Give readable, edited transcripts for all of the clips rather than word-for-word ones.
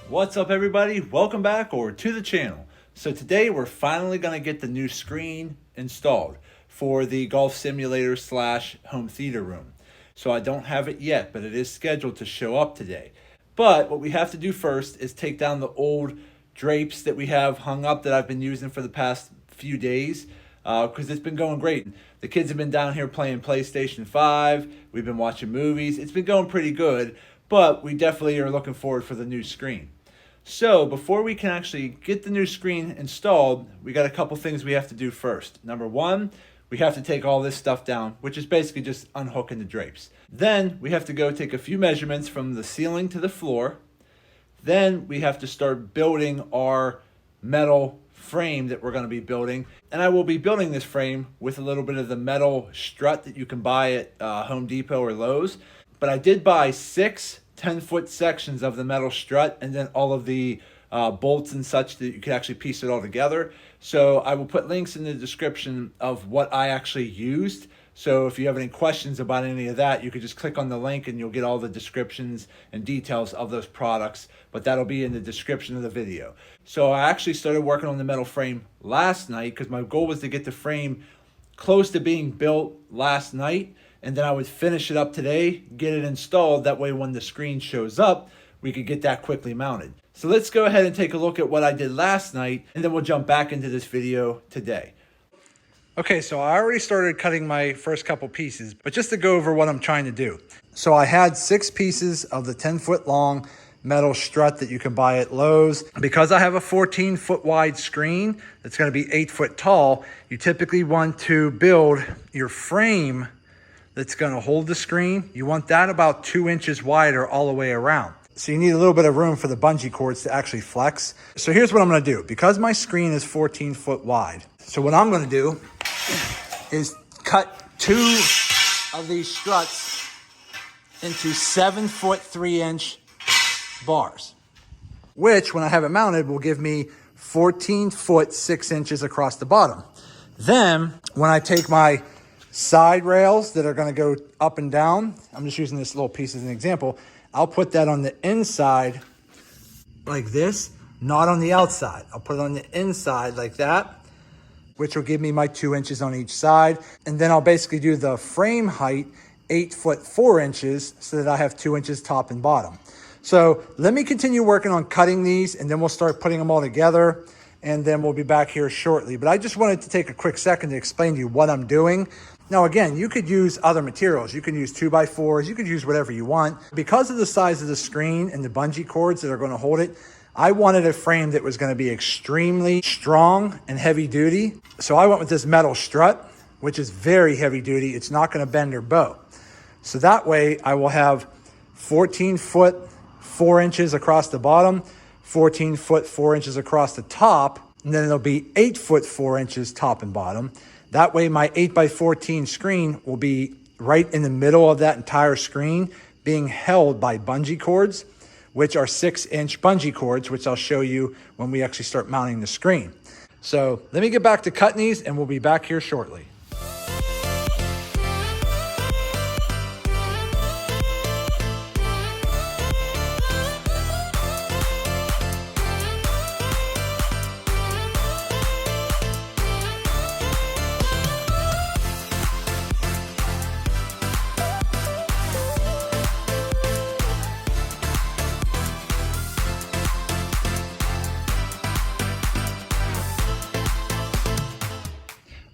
What's up everybody? Welcome back or to the channel. So today we're finally going to get the new screen installed for the golf simulator slash home theater room. So I don't have it yet, but it is scheduled to show up today. But what we have to do first is take down the old drapes that we have hung up that I've been using for the past few days because it's been going great. The kids have been down here playing PlayStation 5. We've been watching movies. It's been going pretty good, but we definitely are looking forward for the new screen. So before we can actually get the new screen installed, we got a couple things we have to do first. Number one, we have to take all this stuff down, which is basically just unhooking the drapes. Then we have to go take a few measurements from the ceiling to the floor. Then we have to start building our metal frame that we're going to be building. And I will be building this frame with a little bit of the metal strut that you can buy at Home Depot or Lowe's. But I did buy 6 10-foot sections of the metal strut and then all of the bolts and such that you can actually piece it all together. So I will put links in the description of what I actually used. So if you have any questions about any of that, you could just click on the link and you'll get all the descriptions and details of those products, but that'll be in the description of the video. So I actually started working on the metal frame last night because my goal was to get the frame close to being built last night, and then I would finish it up today, get it installed. That way when the screen shows up, we could get that quickly mounted. So let's go ahead and take a look at what I did last night, and then we'll jump back into this video today. Okay, so I already started cutting my first couple pieces, but just to go over what I'm trying to do. So I had 6 pieces of the 10-foot long metal strut that you can buy at Lowe's. Because I have a 14-foot wide screen that's going to be 8 foot tall, you typically want to build your frame that's going to hold the screen. You want that about 2 inches wider all the way around. So you need a little bit of room for the bungee cords to actually flex. So here's what I'm going to do. Because my screen is 14 foot wide, so what I'm going to do is cut 2 of these struts into 7-foot 3-inch bars, which when I have it mounted will give me 14 foot 6 inches across the bottom. Then when I take my side rails that are going to go up and down, I'm just using this little piece as an example, I'll put that on the inside like this, not on the outside. I'll put it on the inside like that, which will give me my 2 inches on each side. And then I'll basically do the frame height 8 foot 4 inches so that I have 2 inches top and bottom. So let me continue working on cutting these and then we'll start putting them all together, and then we'll be back here shortly. But I just wanted to take a quick second to explain to you what I'm doing. Now, again, you could use other materials. You can use 2x4s. You could use whatever you want. Because of the size of the screen and the bungee cords that are going to hold it, I wanted a frame that was going to be extremely strong and heavy duty. So I went with this metal strut, which is very heavy duty. It's not going to bend or bow. So that way I will have 14 foot 4 inches across the bottom, 14 foot 4 inches across the top, and then it'll be 8 foot 4 inches top and bottom. That way my 8x14 screen will be right in the middle of that entire screen, being held by bungee cords, which are 6-inch bungee cords, which I'll show you when we actually start mounting the screen. So let me get back to cutting these and we'll be back here shortly.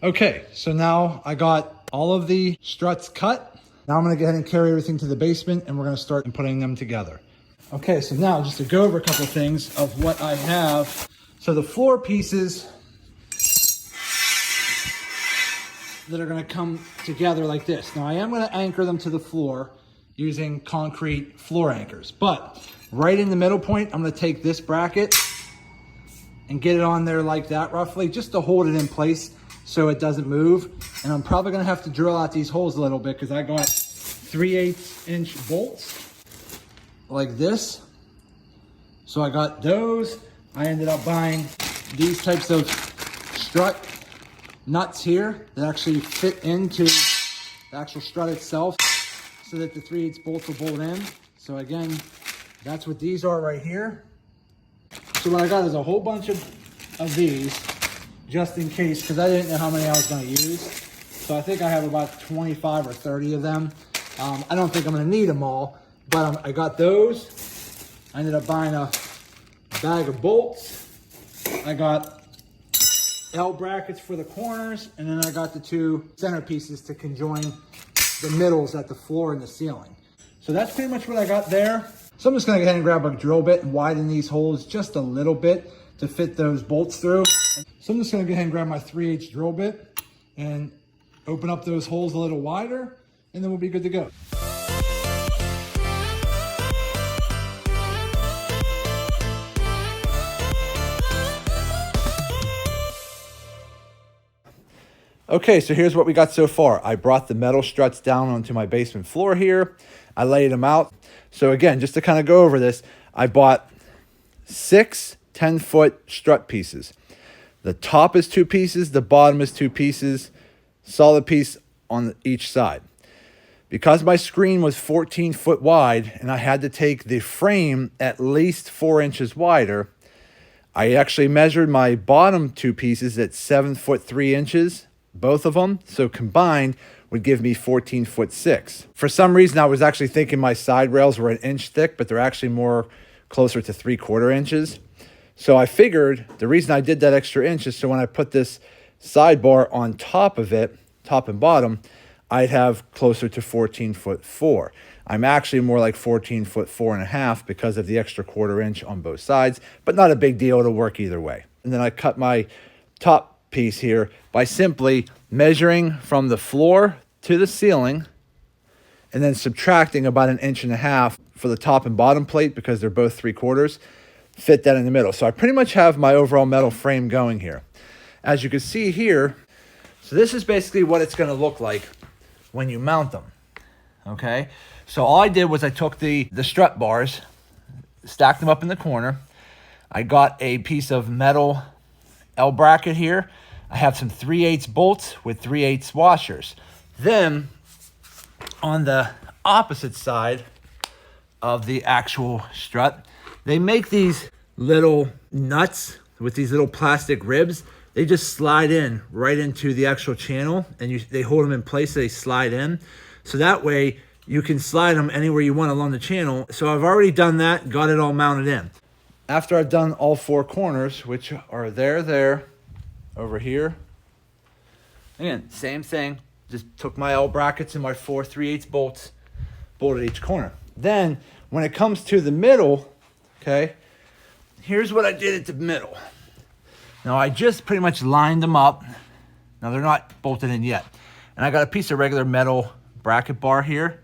Okay, so now I got all of the struts cut. Now I'm gonna go ahead and carry everything to the basement and we're gonna start putting them together. Okay, so now just to go over a couple of things of what I have. So the floor pieces that are gonna come together like this. Now I am gonna anchor them to the floor using concrete floor anchors, but right in the middle point, I'm gonna take this bracket and get it on there like that roughly, just to hold it in place so it doesn't move. And I'm probably gonna have to drill out these holes a little bit because I got 3/8 inch bolts like this. So I got those. I ended up buying these types of strut nuts here that actually fit into the actual strut itself so that the 3/8 bolts will bolt in. So again, that's what these are right here. So what I got is a whole bunch of these, just in case, because I didn't know how many I was going to use. So I think I have about 25 or 30 of them. I don't think I'm going to need them all, but I got those. I ended up buying a bag of bolts. I got L brackets for the corners, and then I got the 2 centerpieces to conjoin the middles at the floor and the ceiling. So that's pretty much what I got there. So I'm just gonna go ahead and grab a drill bit and widen these holes just a little bit to fit those bolts through. So I'm just gonna go ahead and grab my 3/8 drill bit and open up those holes a little wider, and then we'll be good to go. Okay, so here's what we got so far. I brought the metal struts down onto my basement floor here. I laid them out. So again, just to kind of go over this, I bought 6 10-foot strut pieces. The top is 2 pieces, the bottom is 2 pieces, solid piece on each side. Because my screen was 14 foot wide and I had to take the frame at least 4 inches wider, I actually measured my bottom 2 pieces at 7 foot 3 inches. Both of them, so combined would give me 14 foot 6. For some reason, I was actually thinking my side rails were 1 inch thick, but they're actually more closer to 3/4 inches. So I figured the reason I did that extra inch is so when I put this sidebar on top of it, top and bottom, I'd have closer to 14 foot 4. I'm actually more like 14 foot 4.5 because of the extra 1/4 inch on both sides, but not a big deal, it'll work either way. And then I cut my top piece here by simply measuring from the floor to the ceiling and then subtracting about 1.5 inches for the top and bottom plate because they're both 3/4, fit that in the middle. So I pretty much have my overall metal frame going here. As you can see here, so this is basically what it's going to look like when you mount them. Okay, so all I did was I took the strut bars, stacked them up in the corner. I got a piece of metal L bracket here. I have some 3/8 bolts with 3/8 washers. Then on the opposite side of the actual strut, they make these little nuts with these little plastic ribs. They just slide in right into the actual channel, and they hold them in place so they slide in. So that way you can slide them anywhere you want along the channel. So I've already done that, got it all mounted in. After I've done all 4 corners, which are there, over here. Again, same thing. Just took my L brackets and my 4 3/8 bolts, bolted each corner. Then, when it comes to the middle, okay, here's what I did at the middle. Now, I just pretty much lined them up. Now, they're not bolted in yet. And I got a piece of regular metal bracket bar here,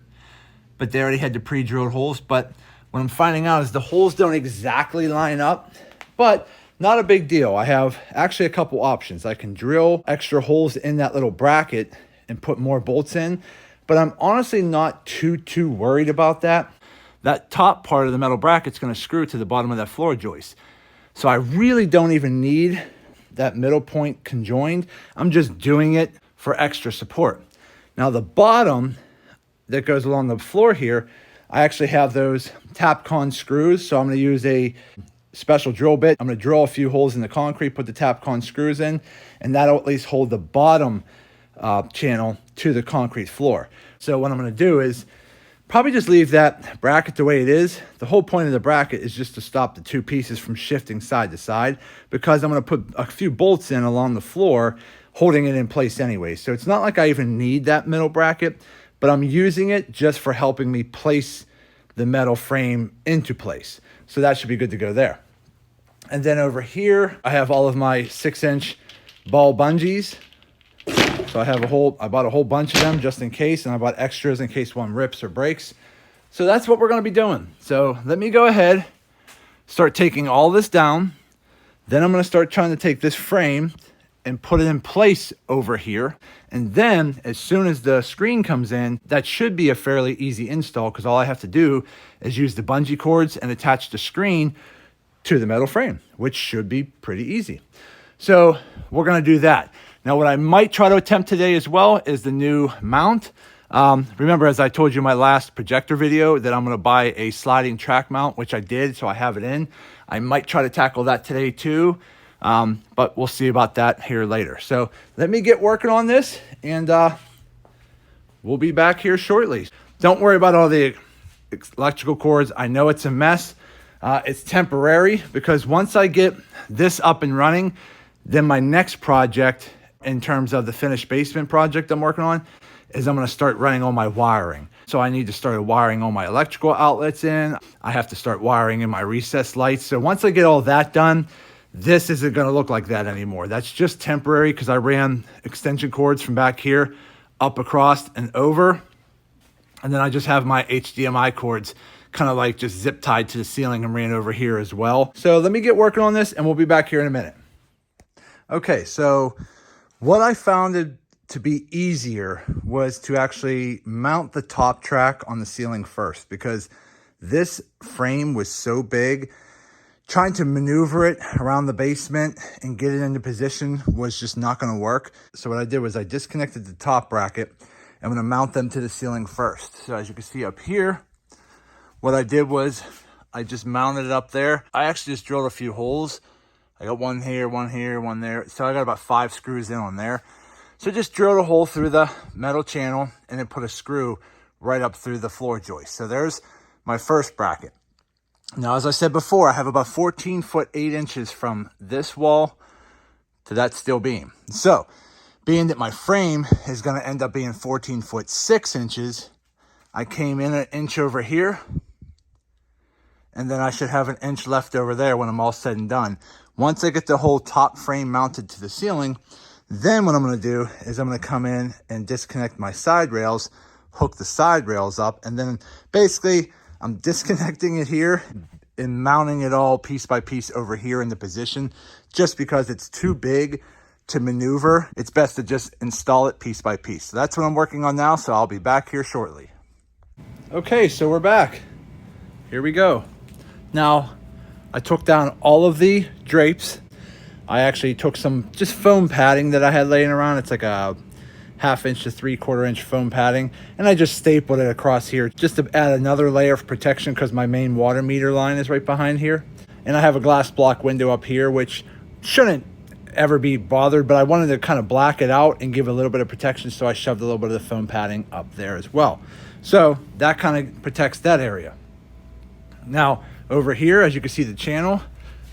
but they already had the pre-drilled holes. But what I'm finding out is the holes don't exactly line up, but not a big deal. I have actually a couple options. I can drill extra holes in that little bracket and put more bolts in, but I'm honestly not too worried about that. That top part of the metal bracket's gonna screw to the bottom of that floor joist. So I really don't even need that middle point conjoined. I'm just doing it for extra support. Now the bottom that goes along the floor here, I actually have those Tapcon screws. So I'm gonna use a special drill bit. I'm going to drill a few holes in the concrete, put the Tapcon screws in, and that'll at least hold the bottom channel to the concrete floor. So what I'm going to do is probably just leave that bracket the way it is. The whole point of the bracket is just to stop the 2 pieces from shifting side to side, because I'm going to put a few bolts in along the floor holding it in place anyway. So it's not like I even need that middle bracket, but I'm using it just for helping me place the metal frame into place. So that should be good to go there. And then over here, I have all of my 6-inch ball bungees. So I bought a whole bunch of them just in case, and I bought extras in case one rips or breaks. So that's what we're gonna be doing. So let me go ahead, start taking all this down. Then I'm gonna start trying to take this frame and put it in place over here. And then as soon as the screen comes in, that should be a fairly easy install, because all I have to do is use the bungee cords and attach the screen to the metal frame, which should be pretty easy. So we're gonna do that. Now what I might try to attempt today as well is the new mount. Remember, as I told you in my last projector video, that I'm going to buy a sliding track mount, which I did, so I have it in. I might try to tackle that today too, but we'll see about that here later. So let me get working on this, and we'll be back here shortly. Don't worry about all the electrical cords. I know it's a mess. It's temporary, because once I get this up and running, then my next project, in terms of the finished basement project I'm working on, is I'm going to start running all my wiring. So I need to start wiring all my electrical outlets in. I have to start wiring in my recessed lights. So once I get all that done, this isn't going to look like that anymore. That's just temporary, because I ran extension cords from back here up across and over. And then I just have my HDMI cords kind of like just zip tied to the ceiling and ran over here as well. So let me get working on this, and we'll be back here in a minute. Okay, so what I found it to be easier was to actually mount the top track on the ceiling first, because this frame was so big. Trying to maneuver it around the basement and get it into position was just not going to work. So what I did was I disconnected the top bracket. I'm going to mount them to the ceiling first. So as you can see up here, what I did was I just mounted it up there. I actually just drilled a few holes. I got one here, one there. So I got about 5 screws in on there. So just drilled a hole through the metal channel and then put a screw right up through the floor joist. So there's my first bracket. Now, as I said before, I have about 14 foot 8 inches from this wall to that steel beam. So being that my frame is going to end up being 14 foot 6 inches, I came in an inch over here, and then I should have an inch left over there when I'm all said and done. Once I get the whole top frame mounted to the ceiling, then what I'm going to do is I'm going to come in and disconnect my side rails, hook the side rails up, and then basically I'm disconnecting it here and mounting it all piece by piece over here in the position. Just because it's too big to maneuver, it's best to just install it piece by piece. So that's what I'm working on now, so I'll be back here shortly. Okay, so we're back. Here we go. Now, I took down all of the drapes. I actually took some just foam padding that I had laying around. It's like a 1/2 inch to 3/4 inch foam padding, and I just stapled it across here just to add another layer of protection, because my main water meter line is right behind here. And I have a glass block window up here, which shouldn't ever be bothered, but I wanted to kind of black it out and give a little bit of protection, so I shoved a little bit of the foam padding up there as well. So that kind of protects that area. Now over here, as you can see the channel,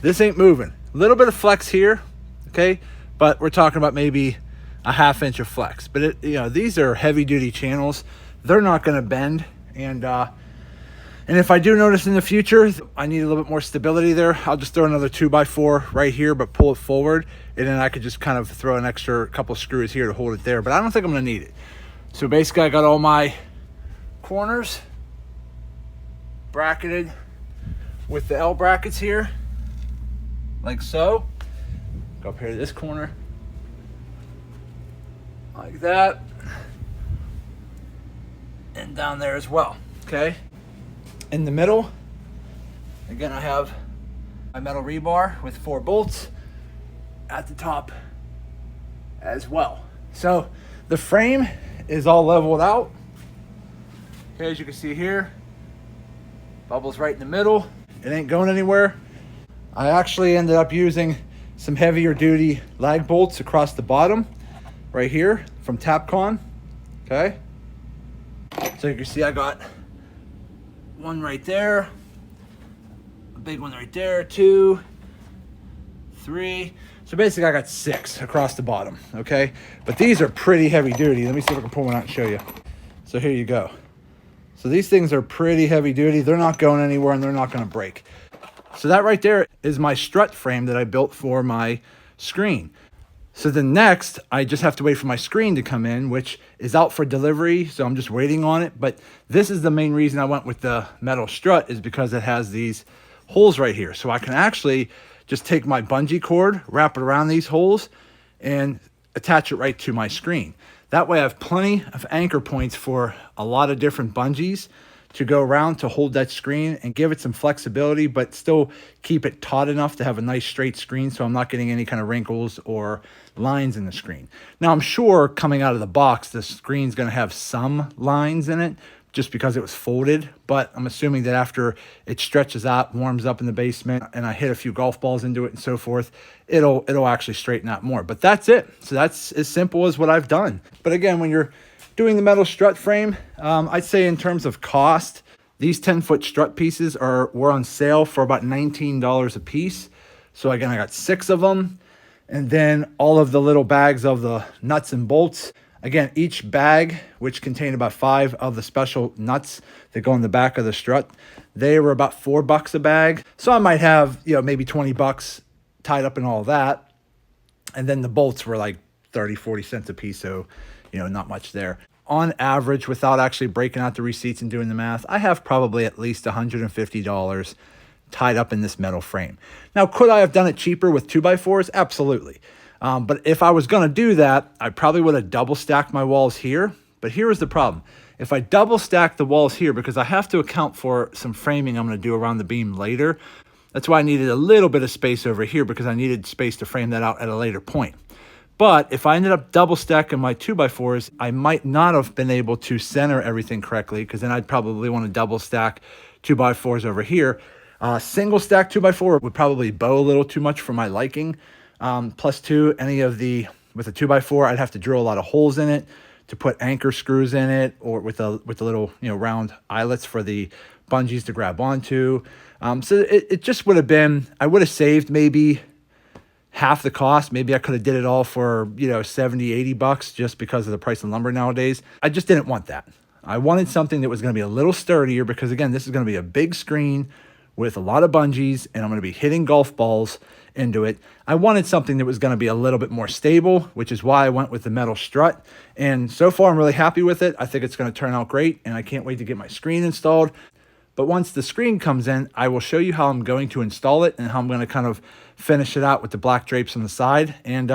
this ain't moving. A little bit of flex here, okay, but we're talking about maybe a 1/2 inch of flex. But it, you know, these are heavy duty channels. They're not going to bend, and if I do notice in the future I need a little bit more stability there, I'll just throw another 2x4 right here, but pull it forward, and then I could just kind of throw an extra couple screws here to hold it there. But I don't think I'm going to need it. So basically I got all my corners bracketed with the L brackets here, like so. Go up here to this corner, like that, and down there as well. Okay, in the middle, again, I have my metal rebar with 4 bolts at the top as well. So the frame is all leveled out. Okay, as you can see here, bubbles right in the middle. It ain't going anywhere. I actually ended up using some heavier duty lag bolts across the bottom right here from Tapcon. Okay, so you can see I got one right there, a big one right there, 2, 3. So basically I got 6 across the bottom. Okay, but these are pretty heavy duty. Let me see if I can pull one out and show you. So here you go. So these things are pretty heavy duty. They're not going anywhere, and they're not going to break. So that right there is my strut frame that I built for my screen. So then next, I just have to wait for my screen to come in, which is out for delivery. So I'm just waiting on it. But this is the main reason I went with the metal strut, is because it has these holes right here. So I can actually just take my bungee cord, wrap it around these holes, and attach it right to my screen. That way I have plenty of anchor points for a lot of different bungees to go around to hold that screen and give it some flexibility, but still keep it taut enough to have a nice straight screen so I'm not getting any kind of wrinkles or lines in the screen. Now, I'm sure coming out of the box, the screen's going to have some lines in it just because it was folded, but I'm assuming that after it stretches out, warms up in the basement, and I hit a few golf balls into it and so forth, it'll actually straighten out more. But that's it. So that's as simple as what I've done. But again, when you're doing the metal strut frame, I'd say in terms of cost, these 10-foot strut pieces were on sale for about $19 a piece. So again, I got 6 of them. And then all of the little bags of the nuts and bolts. Again, each bag, which contained about 5 of the special nuts that go in the back of the strut, they were about $4 a bag. So I might have, maybe $20 tied up in all that. And then the bolts were like 30, 40 cents a piece. So, not much there. On average, without actually breaking out the receipts and doing the math, I have probably at least $150 tied up in this metal frame. Now, could I have done it cheaper with 2x4s? Absolutely. But if I was going to do that, I probably would have double stacked my walls here. But here is the problem. If I double stack the walls here, because I have to account for some framing I'm going to do around the beam later, that's why I needed a little bit of space over here, because I needed space to frame that out at a later point. But if I ended up double stacking my 2x4s, I might not have been able to center everything correctly, because then I'd probably want to double stack 2x4s over here. Single stack 2x4 would probably bow a little too much for my liking. Plus 2, with a 2x4, I'd have to drill a lot of holes in it to put anchor screws in it, or with the little round eyelets for the bungees to grab onto. So it just would have been, I would have saved maybe half the cost. Maybe I could have did it all for, $70, $80 just because of the price of lumber nowadays. I just didn't want that. I wanted something that was going to be a little sturdier, because again, this is going to be a big screen with a lot of bungees, and I'm going to be hitting golf balls into it. I wanted something that was going to be a little bit more stable, which is why I went with the metal strut. And so far, I'm really happy with it. I think it's going to turn out great, and I can't wait to get my screen installed. But once the screen comes in, I will show you how I'm going to install it and how I'm going to kind of finish it out with the black drapes on the side. And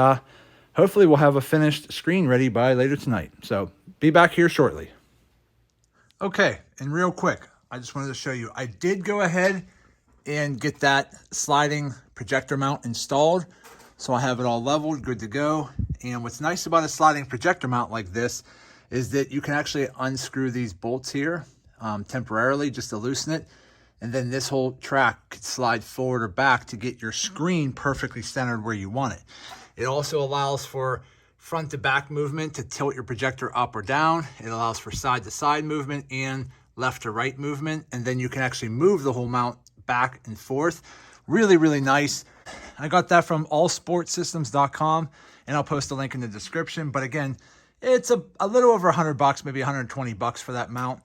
hopefully we'll have a finished screen ready by later tonight. So be back here shortly. Okay, and real quick, I just wanted to show you, I did go ahead and get that sliding projector mount installed. So I have it all leveled, good to go. And what's nice about a sliding projector mount like this is that you can actually unscrew these bolts here temporarily just to loosen it. And then this whole track could slide forward or back to get your screen perfectly centered where you want it. It also allows for front to back movement to tilt your projector up or down. It allows for side to side movement and left to right movement. And then you can actually move the whole mount back and forth. Really, really nice. I got that from allsportsystems.com, and I'll post a link in the description. But again, it's a little over $100, maybe $120 for that mount,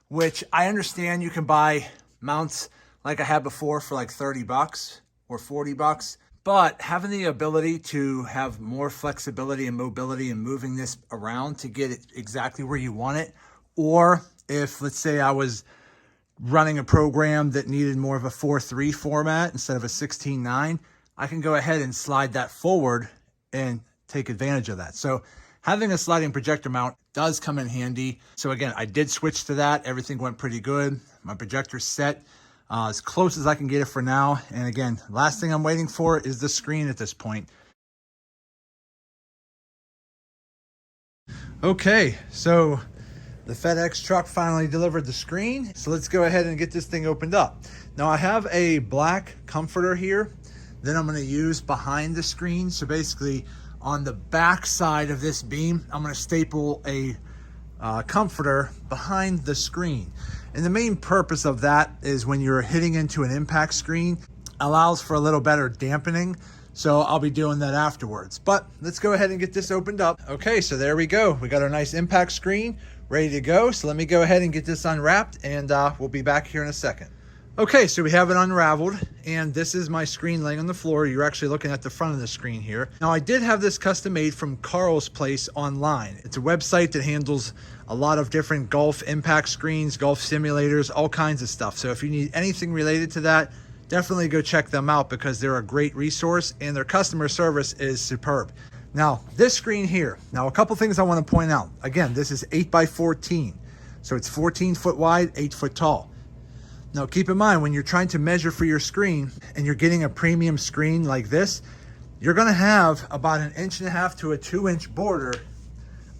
which I understand you can buy mounts like I had before for like $30 or $40. But having the ability to have more flexibility and mobility and moving this around to get it exactly where you want it, or if, let's say, I was running a program that needed more of a 4:3 format instead of a 16:9, I can go ahead and slide that forward and take advantage of that. So having a sliding projector mount does come in handy. So again, I did switch to that. Everything went pretty good. My projector's set as close as I can get it for now. And again, last thing I'm waiting for is the screen at this point. Okay, so the FedEx truck finally delivered the screen. So let's go ahead and get this thing opened up. Now I have a black comforter here that I'm gonna use behind the screen. So basically on the back side of this beam, I'm gonna staple a comforter behind the screen. And the main purpose of that is when you're hitting into an impact screen, allows for a little better dampening. So I'll be doing that afterwards. But let's go ahead and get this opened up. Okay, so there we go. We got our nice impact screen ready to go. So let me go ahead and get this unwrapped, and we'll be back here in a second. Okay, so we have it unraveled, and this is my screen laying on the floor. You're actually looking at the front of the screen here. Now, I did have this custom made from Carl's Place online. It's a website that handles a lot of different golf impact screens, golf simulators, all kinds of stuff. So if you need anything related to that, definitely go check them out, because they're a great resource and their customer service is superb. Now, this screen here, now a couple things I want to point out. Again, this is 8x14. So it's 14 foot wide, 8 foot tall. Now keep in mind, when you're trying to measure for your screen and you're getting a premium screen like this, you're gonna have about 1.5 inches to a 2-inch border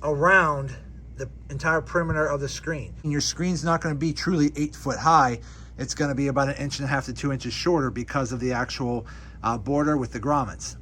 around the entire perimeter of the screen. And your screen's not gonna be truly 8 foot high. It's gonna be about 1.5 inches to 2 inches shorter because of the actual border with the grommets.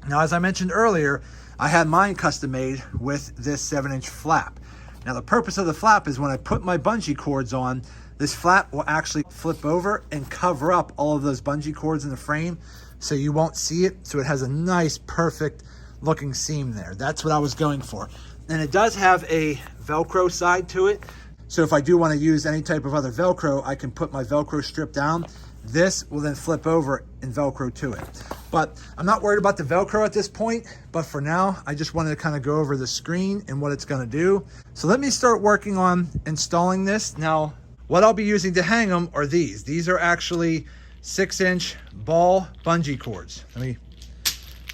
Now, as I mentioned earlier, I had mine custom made with this 7-inch flap. Now, the purpose of the flap is when I put my bungee cords on, this flap will actually flip over and cover up all of those bungee cords in the frame so you won't see it. So it has a nice, perfect looking seam there. That's what I was going for. And it does have a Velcro side to it. So if I do want to use any type of other Velcro, I can put my Velcro strip down. This will then flip over and Velcro to it. But I'm not worried about the Velcro at this point, but for now, I just wanted to kind of go over the screen and what it's going to do. So let me start working on installing this. Now, what I'll be using to hang them are these. These are actually 6-inch ball bungee cords. Let me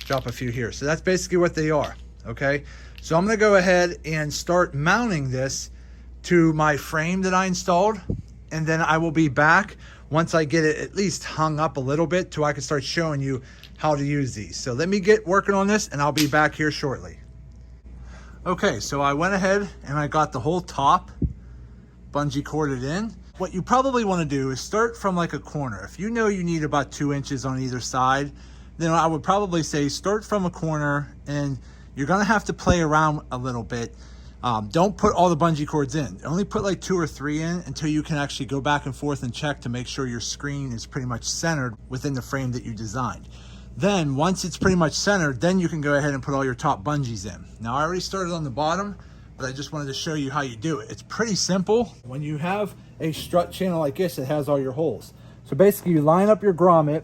drop a few here. So that's basically what they are, okay? So I'm going to go ahead and start mounting this to my frame that I installed, and then I will be back once I get it at least hung up a little bit so I can start showing you how to use these. So let me get working on this and I'll be back here shortly. Okay, so I went ahead and I got the whole top bungee corded in. What you probably want to do is start from like a corner. If you know you need about 2 inches on either side, then I would probably say start from a corner, and you're gonna have to play around a little bit. Don't put all the bungee cords in. Only put like 2 or 3 in until you can actually go back and forth and check to make sure your screen is pretty much centered within the frame that you designed. Then once it's pretty much centered, then you can go ahead and put all your top bungees in. Now, I already started on the bottom, but I just wanted to show you how you do it. It's pretty simple. When you have a strut channel like this, it has all your holes. So basically you line up your grommet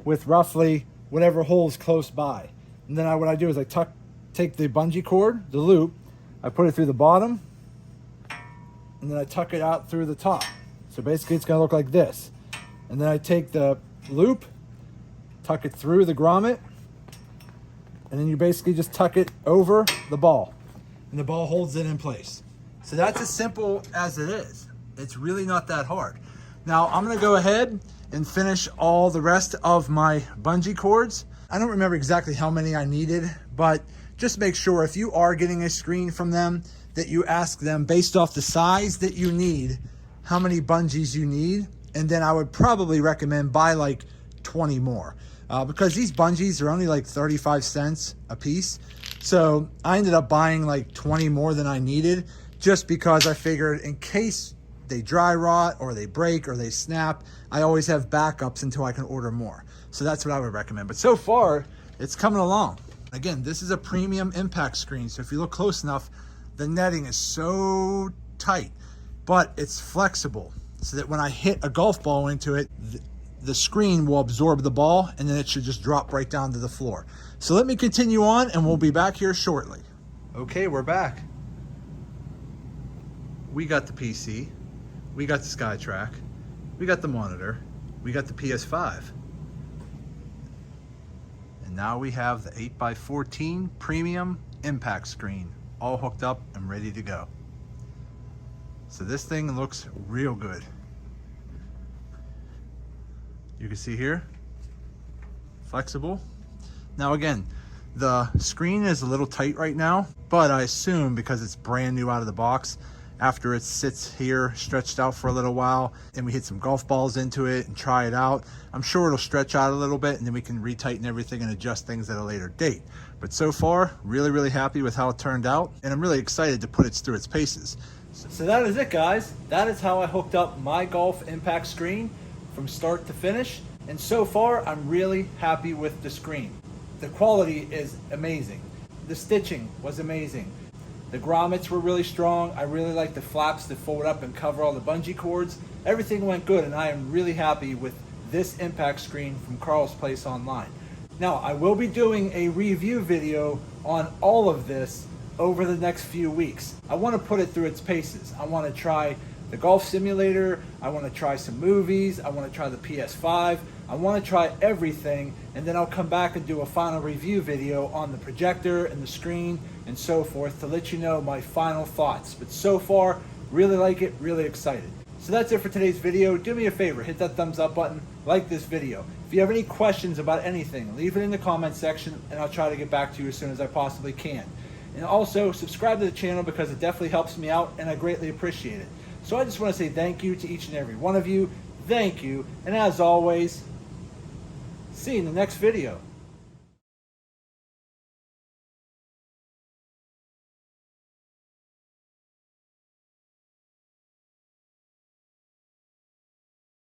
with roughly whatever holes close by. And then what I do is I take the bungee cord, the loop, I put it through the bottom, and then I tuck it out through the top. So basically it's gonna look like this. And then I take the loop, tuck it through the grommet, and then you basically just tuck it over the ball, and the ball holds it in place. So that's as simple as it is. It's really not that hard. Now I'm gonna go ahead and finish all the rest of my bungee cords. I don't remember exactly how many I needed, but just make sure if you are getting a screen from them that you ask them based off the size that you need, how many bungees you need. And then I would probably recommend buy like 20 more because these bungees are only like 35 cents a piece. So I ended up buying like 20 more than I needed just because I figured in case they dry rot or they break or they snap, I always have backups until I can order more. So that's what I would recommend. But so far, it's coming along. Again, this is a premium impact screen, so if you look close enough, the netting is so tight, but it's flexible so that when I hit a golf ball into it, the screen will absorb the ball and then it should just drop right down to the floor. So let me continue on and we'll be back here shortly. Okay, we're back. We got the PC, we got the SkyTrack, we got the monitor, we got the PS5. Now we have the 8x14 premium impact screen all hooked up and ready to go. So this thing looks real good. You can see here, flexible. Now again, the screen is a little tight right now, but I assume because it's brand new out of the box, after it sits here stretched out for a little while and we hit some golf balls into it and try it out, I'm sure it'll stretch out a little bit and then we can retighten everything and adjust things at a later date. But so far, really happy with how it turned out, and I'm really excited to put it through its paces. So that is it, guys. That is how I hooked up my golf impact screen from start to finish. And so far, I'm really happy with the screen. The quality is amazing. The stitching was amazing. The grommets were really strong. I really like the flaps that fold up and cover all the bungee cords. Everything went good, and I am really happy with this impact screen from Carl's Place Online. Now, I will be doing a review video on all of this over the next few weeks. I want to put it through its paces. I want to try the golf simulator. I want to try some movies. I want to try the PS5. I want to try everything, and then I'll come back and do a final review video on the projector and the screen and so forth to let you know my final thoughts. But so far, Really like it, really excited. So that's it for today's video. Do me a favor, hit that thumbs up button, like this video. If you have any questions about anything, leave it in the comment section and I'll try to get back to you as soon as I possibly can. And also, subscribe to the channel because it definitely helps me out and I greatly appreciate it. So I just want to say thank you to each and every one of you. Thank you. And as always, see you in the next video.